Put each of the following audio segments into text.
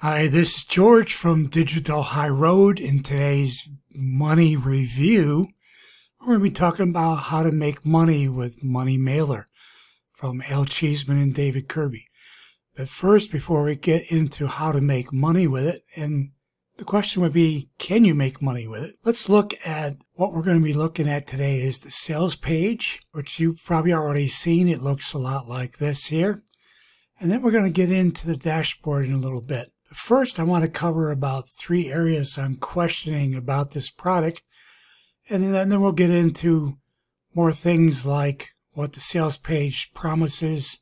Hi, this is George from Digital High Road. In today's money review, we're going to be talking about how to make money with MoneyMailrr from Al Cheeseman and David Kirby. But first, before we get into how to make money with it, and the question would be, can you make money with it? Let's look at what we're going to be looking at today is the sales page, which you've probably already seen. It looks a lot like this here. And then we're going to get into the dashboard in a little bit. But first, I want to cover about 3 areas I'm questioning about this product. And then we'll get into more things like what the sales page promises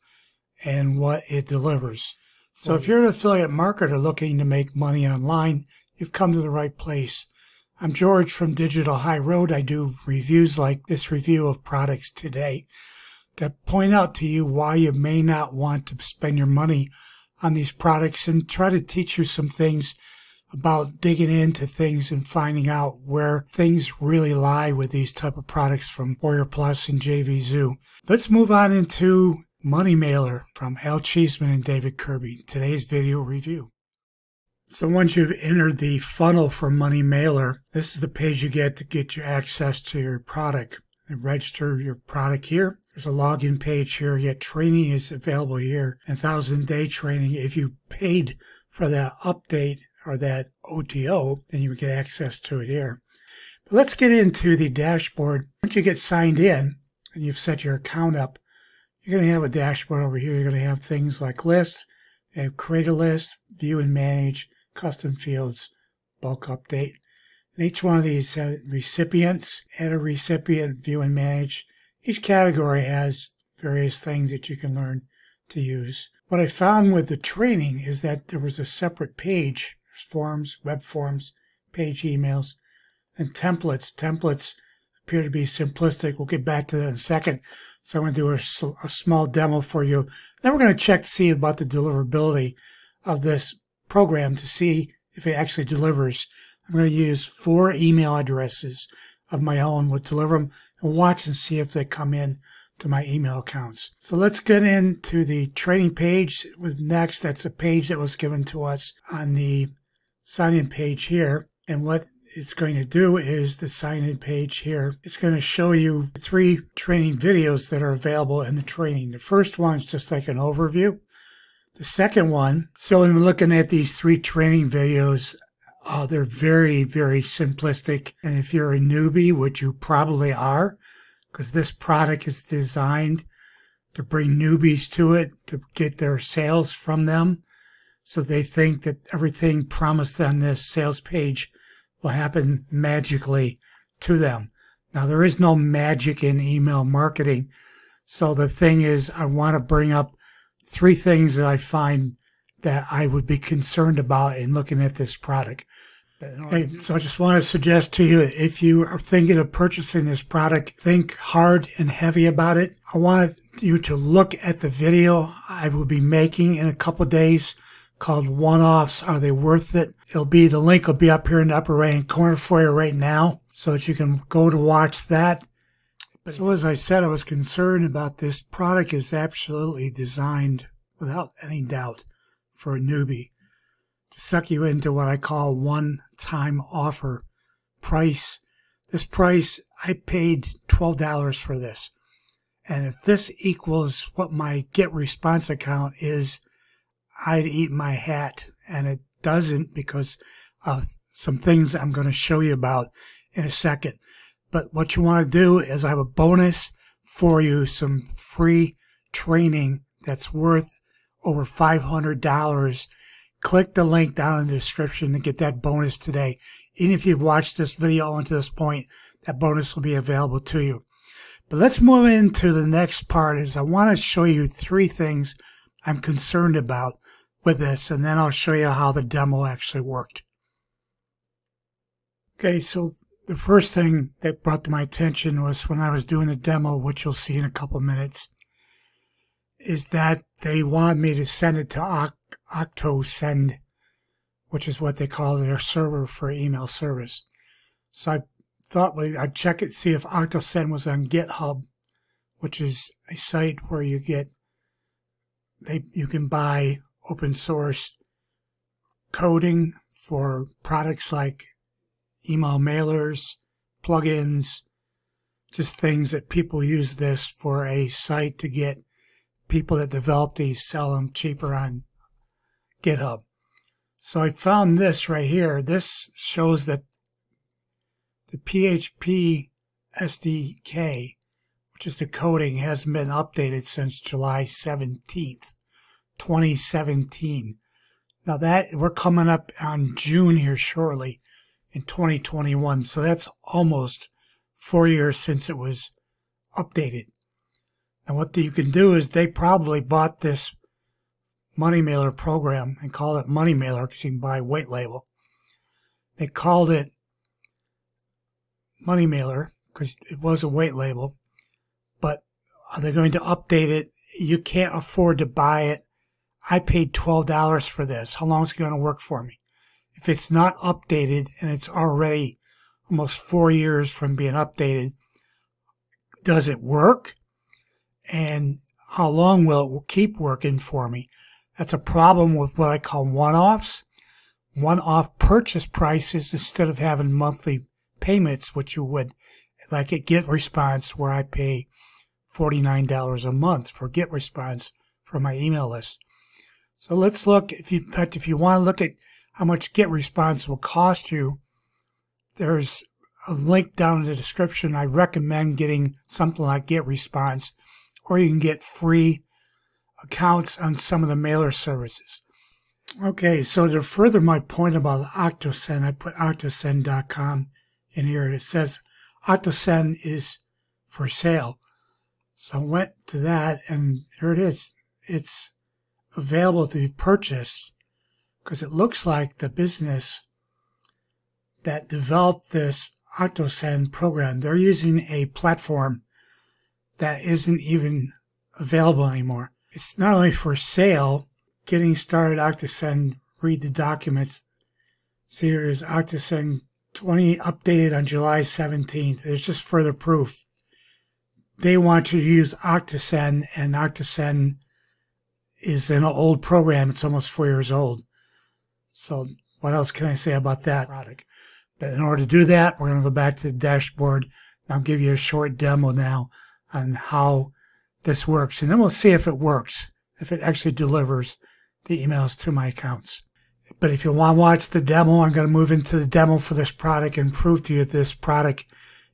and what it delivers. So if you're an affiliate marketer looking to make money online, you've come to the right place. I'm George from Digital High Road. I do reviews like this review of products today that point out to you why you may not want to spend your money on these products and try to teach you some things about digging into things and finding out where things really lie with these type of products from Warrior Plus and JVZoo. Let's move on into MoneyMailrr from Al Cheeseman and David Kirby, today's video review. So once you've entered the funnel for MoneyMailrr, this is the page you get to get your access to your product and register your product here. There's a login page here, yet training is available here, and 1,000-day training. If you paid for that update or that OTO, then you would get access to it here. But let's get into the dashboard. Once you get signed in and you've set your account up, you're going to have a dashboard over here. You're going to have things like list, create a list, view and manage, custom fields, bulk update. And each one of these have recipients, add a recipient, view and manage. Each category has various things that you can learn to use. What I found with the training is that there was a separate page. There's forms, web forms, page emails, and templates. Templates appear to be simplistic. We'll get back to that in a second. So I'm going to do a small demo for you. Then we're going to check to see about the deliverability of this program to see if it actually delivers. I'm going to use 4 email addresses of my own. We'll deliver them and watch and see if they come in to my email accounts. So let's get into the training page. With next, that's a page that was given to us on the sign-in page here. And what it's going to do is the sign-in page here. It's going to show you 3 training videos that are available in the training. The first one is just like an overview. The second one, so when we're looking at these 3 training videos, they're very, very simplistic. And if you're a newbie, which you probably are, because this product is designed to bring newbies to it, to get their sales from them. So they think that everything promised on this sales page will happen magically to them. Now, there is no magic in email marketing. So the thing is, I want to bring up 3 things that I find that I would be concerned about in looking at this product. Okay, so I just want to suggest to you, if you are thinking of purchasing this product, think hard and heavy about it. I want you to look at the video I will be making in a couple days called One-Offs. Are They Worth It? The link will be up here in the upper right-hand corner for you right now so that you can go to watch that. So as I said, I was concerned about this product is absolutely designed without any doubt for a newbie to suck you into what I call one-time offer price. This price, I paid $12 for this. And if this equals what my get response account is, I'd eat my hat. And it doesn't because of some things I'm going to show you about in a second. But what you want to do is I have a bonus for you, some free training that's worth over $500. Click the link down in the description to get that bonus today. Even if you've watched this video until this point, that bonus will be available to you. But let's move into the next part. Is I want to show you 3 things I'm concerned about with this, and then I'll show you how the demo actually worked. Okay, so the first thing that brought to my attention was when I was doing the demo, which you'll see in a couple minutes, is that they wanted me to send it to OctoSend, which is what they call their server for email service. So I thought I'd check it, see if OctoSend was on GitHub, which is a site where you can buy open source coding for products like email mailers, plugins, just things that people use this for a site to get people that develop these, sell them cheaper on GitHub. So I found this right here. This shows that the PHP SDK, which is the coding, hasn't been updated since July 17th, 2017. Now that we're coming up on June here shortly in 2021. So that's almost 4 years since it was updated. Now what you can do is they probably bought this MoneyMailrr program and called it MoneyMailrr because you can buy white label. They called it MoneyMailrr because it was a white label, but are they going to update it? You can't afford to buy it. I paid $12 for this. How long is it going to work for me? If it's not updated and it's already almost 4 years from being updated, does it work? And how long will it keep working for me? That's a problem with what I call one-offs. One-off purchase prices instead of having monthly payments, which you would like at GetResponse, where I pay $49 a month for GetResponse for my email list. So let's look, if you want to look at how much GetResponse will cost you, there's a link down in the description. I recommend getting something like GetResponse, or you can get free accounts on some of the mailer services. Okay, so to further my point about Octosend, I put Octosend.com in here. It says Octosend is for sale. So I went to that, and here it is. It's available to be purchased because it looks like the business that developed this Octosend program, they're using a platform that isn't even available anymore. It's not only for sale, getting started Octosend, read the documents. See, here is Octosend 20 updated on July 17th. There's just further proof. They want you to use Octosend, and Octosend is an old program. It's almost 4 years old. So what else can I say about that product? But in order to do that, we're going to go back to the dashboard. I'll give you a short demo now on how this works, and then we'll see if it works, if it actually delivers the emails to my accounts. But if you want to watch the demo, I'm going to move into the demo for this product and prove to you that this product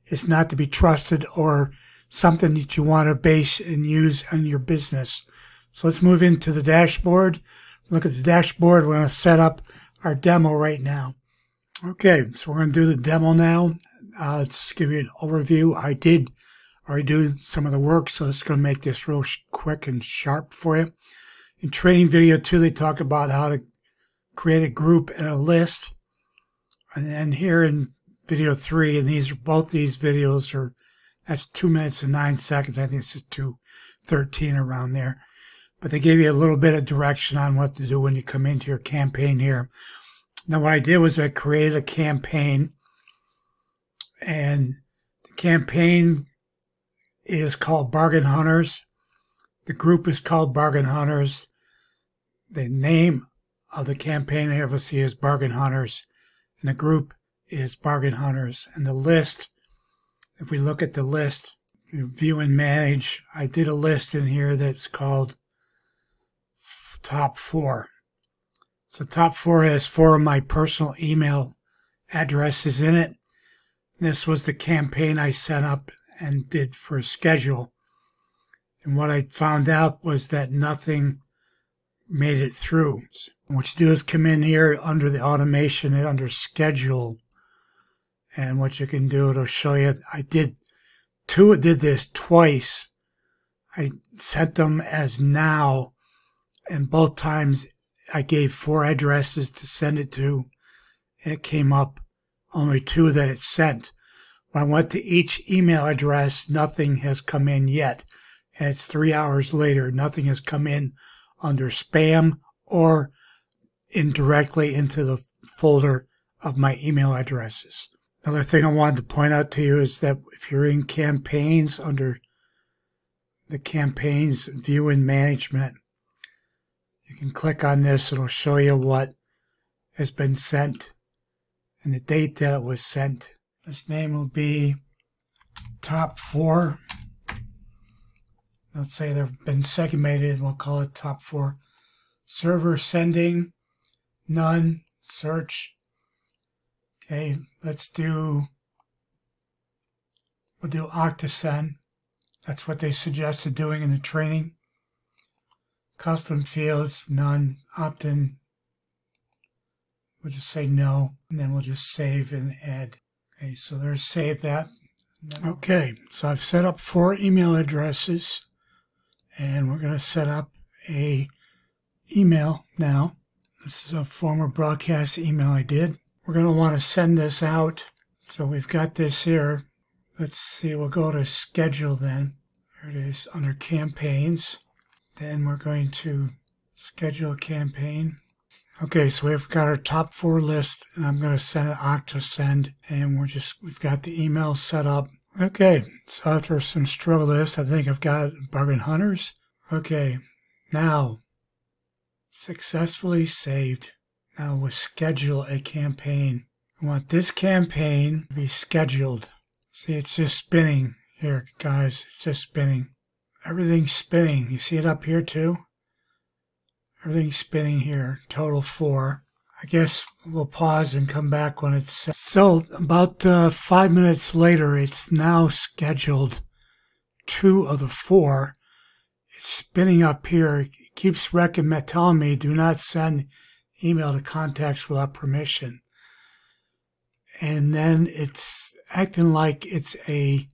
is not to be trusted or something that you want to base and use on your business. So let's move into the dashboard. Look at the dashboard. We're going to set up our demo right now. Okay, so we're going to do the demo now. Just give you an overview. I did already do some of the work, so it's going to make this real quick and sharp for you. In training video 2, they talk about how to create a group and a list. And then here in video 3, and both these videos are, that's 2 minutes and 9 seconds. I think this is 2:13 around there. But they gave you a little bit of direction on what to do when you come into your campaign here. Now what I did was I created a campaign, and the campaign is called Bargain Hunters. The group is called Bargain Hunters. The name of the campaign here we'll see is Bargain Hunters, and the group is Bargain Hunters. And the list, if we look at the list, view and manage, I did a list in here that's called Top 4. So Top 4 has 4 of my personal email addresses in it. This was the campaign I set up and did for schedule. And what I found out was that nothing made it through. What you do is come in here under the automation and under schedule. And what you can do, it'll show you, I did this twice. I set them as now, and both times I gave 4 addresses to send it to, and it came up only 2 that it sent. When I went to each email address, nothing has come in yet. And it's 3 hours later, nothing has come in under spam or indirectly into the folder of my email addresses. Another thing I wanted to point out to you is that if you're in campaigns, under the campaigns view and management, you can click on this. It'll show you what has been sent and the date that it was sent. This name will be top 4. Let's say they've been segmented. We'll call it top 4. Server sending, none, search. Okay, we'll do Octosend. That's what they suggested doing in the training. Custom fields, none. Opt-in, we'll just say no, and then we'll just save and add. Okay, so there's save that. Okay, so I've set up 4 email addresses, and we're going to set up a email now. This is a former broadcast email I did. We're going to want to send this out. So we've got this here. Let's see, we'll go to schedule then. There it is under campaigns. Then we're going to schedule a campaign. Okay, so we've got our top 4 list, and I'm going to send an Octosend, and we've got the email set up. Okay, so after some struggle with this, I think I've got Bargain Hunters. Okay, now successfully saved. Now we'll schedule a campaign. I want this campaign to be scheduled. See, it's just spinning here, guys. It's just spinning. Everything's spinning. You see it up here too? Everything's spinning here. Total 4. I guess we'll pause and come back when it's set. So about 5 minutes later, it's now scheduled 2 of the 4. It's spinning up here. It keeps telling me do not send email to contacts without permission. And then it's acting like it's a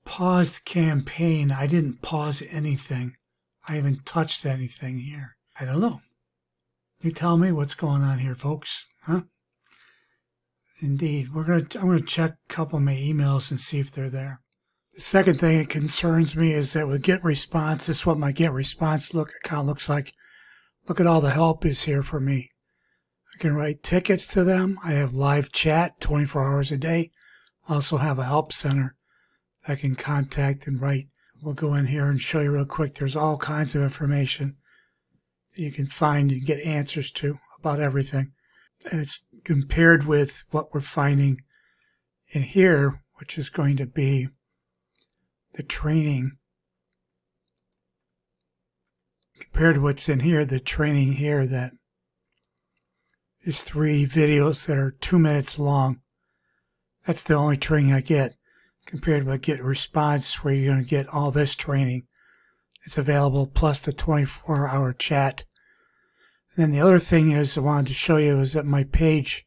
paused campaign. I didn't pause anything. I haven't touched anything here. I don't know. You tell me what's going on here, folks. Huh? Indeed. I'm gonna check a couple of my emails and see if they're there. The second thing that concerns me is that with get response, this is what my get response account looks like. Look at all the help is here for me. I can write tickets to them. I have live chat 24 hours a day. I also have a help center I can contact and write. We'll go in here and show you real quick. There's all kinds of information you can find and get answers to about everything. And it's compared with what we're finding in here, which is going to be the training. Compared to what's in here, the training here, that is 3 videos that are 2 minutes long. That's the only training I get. Compared to get response, where you're going to get all this training. It's available plus the 24-hour chat. And then the other thing is I wanted to show you is that my page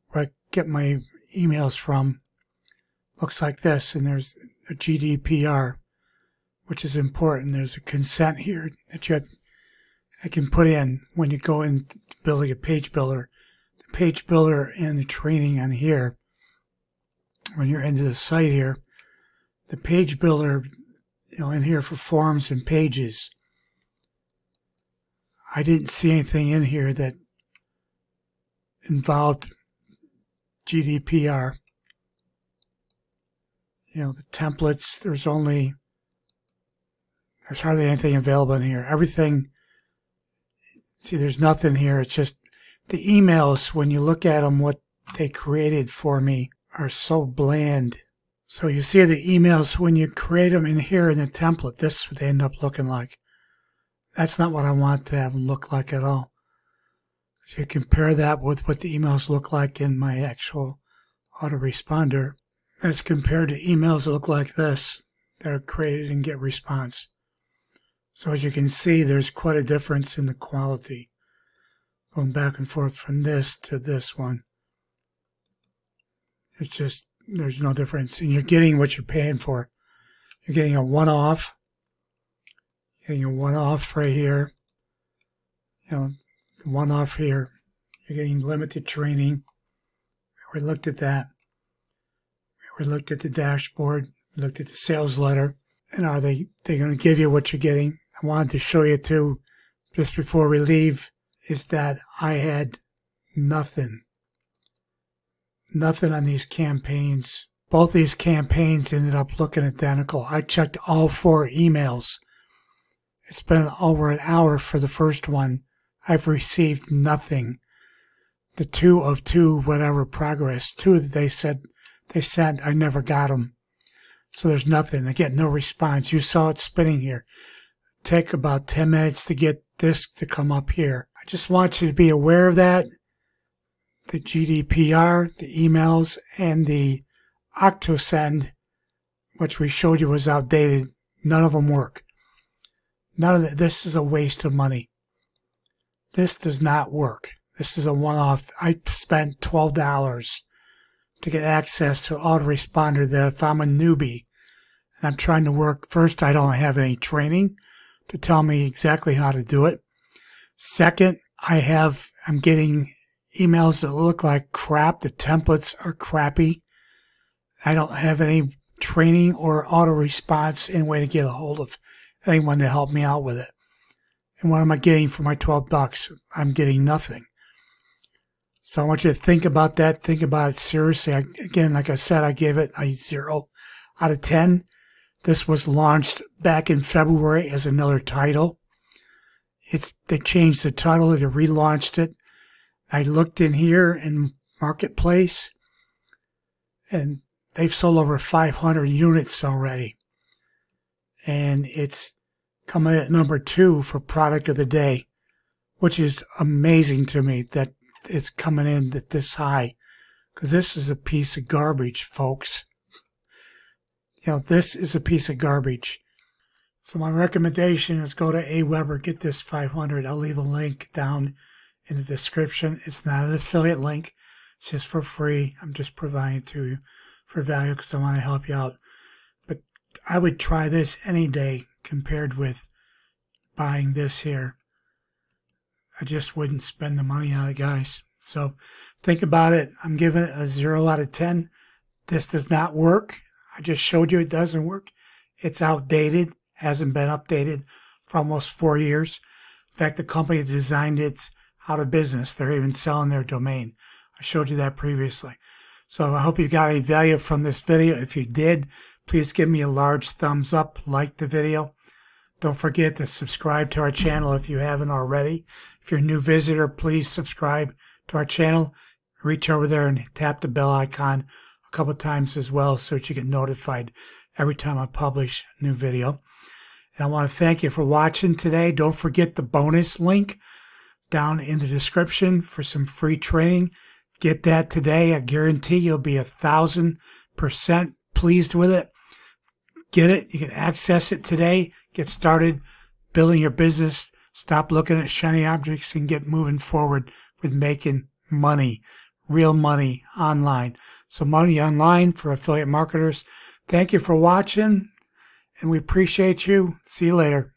where I get my emails from looks like this, and there's a GDPR, which is important. There's a consent here that I can put in when you go in building a page builder. The page builder and the training on here. When you're into the site here, the page builder, in here for forms and pages. I didn't see anything in here that involved GDPR. The templates, there's hardly anything available in here. Everything, see, there's nothing here. It's just the emails, when you look at them, what they created for me are so bland. So you see the emails, when you create them in here in the template, this is what they end up looking like. That's not what I want to have them look like at all. If you compare that with what the emails look like in my actual autoresponder, as compared to emails that look like this, that are created in get response. So as you can see, there's quite a difference in the quality. Going back and forth from this to this one. It's just, there's no difference. And you're getting what you're paying for. You're getting a one-off. Getting a one-off right here. One-off here. You're getting limited training. We looked at that. We looked at the dashboard. We looked at the sales letter. And are they going to give you what you're getting? I wanted to show you too, just before we leave, is that I had nothing. Nothing on these campaigns. Both these campaigns ended up looking identical. I checked all 4 emails. It's been over an hour for the first one. I've received nothing. The 2 of 2 whatever progress, 2 that they said they sent, I never got them. So there's nothing. I get no response. You saw it spinning here. Take about 10 minutes to get this to come up here. I just want you to be aware of that. The GDPR, the emails, and the OctoSend, which we showed you was outdated, none of them work. None of that. This is a waste of money. This does not work. This is a one-off. I spent $12 to get access to an autoresponder that if I'm a newbie and I'm trying to work, first, I don't have any training to tell me exactly how to do it. Second, I'm getting emails that look like crap. The templates are crappy. I don't have any training or auto response in way to get a hold of anyone to help me out with it. And what am I getting for my $12? I'm getting nothing. So I want you to think about that. Think about it seriously. Again, like I said, I gave it a 0 out of 10. This was launched back in February as another title. They changed the title. They relaunched it. I looked in here in Marketplace, and they've sold over 500 units already. And it's coming at number 2 for product of the day, which is amazing to me that it's coming in at this high, because this is a piece of garbage, folks. You know, this is a piece of garbage. So my recommendation is go to AWeber, get this 500. I'll leave a link down in the description. It's not an affiliate link. It's just for free. I'm just providing it to you for value because I want to help you out. But I would try this any day compared with buying this here. I just wouldn't spend the money on it, guys. So think about it. I'm giving it a 0 out of 10. This does not work. I just showed you it doesn't work. It's outdated. Hasn't been updated for almost 4 years. In fact, the company that designed it's out of business. They're even selling their domain. I showed you that previously. So I hope you got any value from this video. If you did, please give me a large thumbs up, like the video. Don't forget to subscribe to our channel if you haven't already. If you're a new visitor, please subscribe to our channel. Reach over there and tap the bell icon a couple times as well so that you get notified every time I publish a new video. And I want to thank you for watching today. Don't forget the bonus link down in the description for some free training. Get that today. I guarantee you'll be 1,000% pleased with it. Get it. You can access it today. Get started building your business. Stop looking at shiny objects and get moving forward with making money, real money online. So money online for affiliate marketers. Thank you for watching, and we appreciate you. See you later.